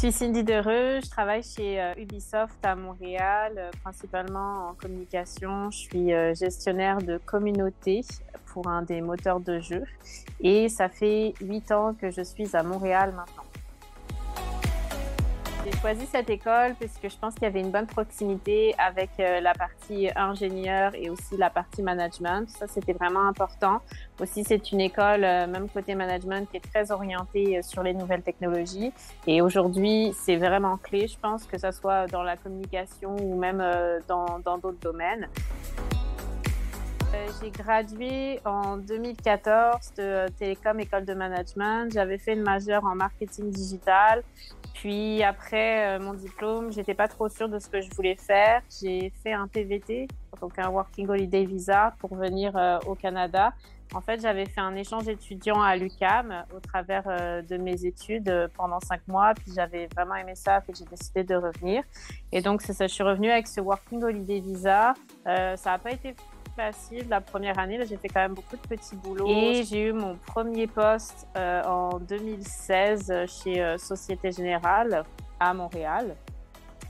Je suis Cindy Dereux, je travaille chez Ubisoft à Montréal, principalement en communication. Je suis gestionnaire de communauté pour un des moteurs de jeu et ça fait 8 ans que je suis à Montréal maintenant. J'ai choisi cette école parce que je pense qu'il y avait une bonne proximité avec la partie ingénieur et aussi la partie management. Ça, c'était vraiment important. Aussi, c'est une école, même côté management, qui est très orientée sur les nouvelles technologies. Et aujourd'hui, c'est vraiment clé, je pense, que ça soit dans la communication ou même dans d'autres domaines. J'ai gradué en 2014 de Télécom École de Management. J'avais fait une majeure en marketing digital. Puis après mon diplôme, j'étais pas trop sûre de ce que je voulais faire. J'ai fait un PVT, donc un Working Holiday Visa, pour venir au Canada. En fait, j'avais fait un échange étudiant à l'UQAM au travers de mes études pendant 5 mois. Puis j'avais vraiment aimé ça, puis j'ai décidé de revenir. Et donc, c'est ça, je suis revenue avec ce Working Holiday Visa. Ça n'a pas été facile la première année. Là, j'ai fait quand même beaucoup de petits boulots. Et j'ai eu mon premier poste en 2016 chez Société Générale à Montréal.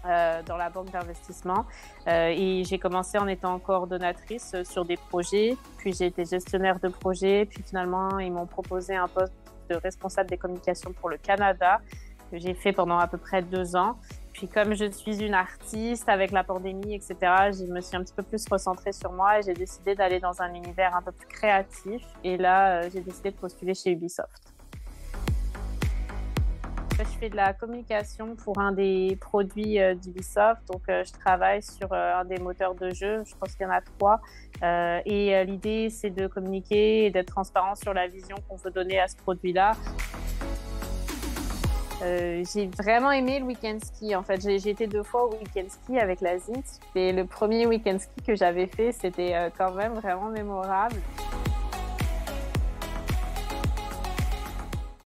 Dans la banque d'investissement. Et j'ai commencé en étant coordonnatrice sur des projets, puis j'ai été gestionnaire de projet, puis finalement, ils m'ont proposé un poste de responsable des communications pour le Canada, que j'ai fait pendant à peu près 2 ans. Puis comme je suis une artiste, avec la pandémie, etc., je me suis un petit peu plus recentrée sur moi et j'ai décidé d'aller dans un univers un peu plus créatif. Et là, j'ai décidé de postuler chez Ubisoft. Je fais de la communication pour un des produits d'Ubisoft. Donc, je travaille sur un des moteurs de jeu. Je pense qu'il y en a 3. Et l'idée, c'est de communiquer et d'être transparent sur la vision qu'on veut donner à ce produit-là. J'ai vraiment aimé le week-end ski. En fait, j'ai été 2 fois au week-end ski avec la ZINT. Et le premier week-end ski que j'avais fait, c'était quand même vraiment mémorable.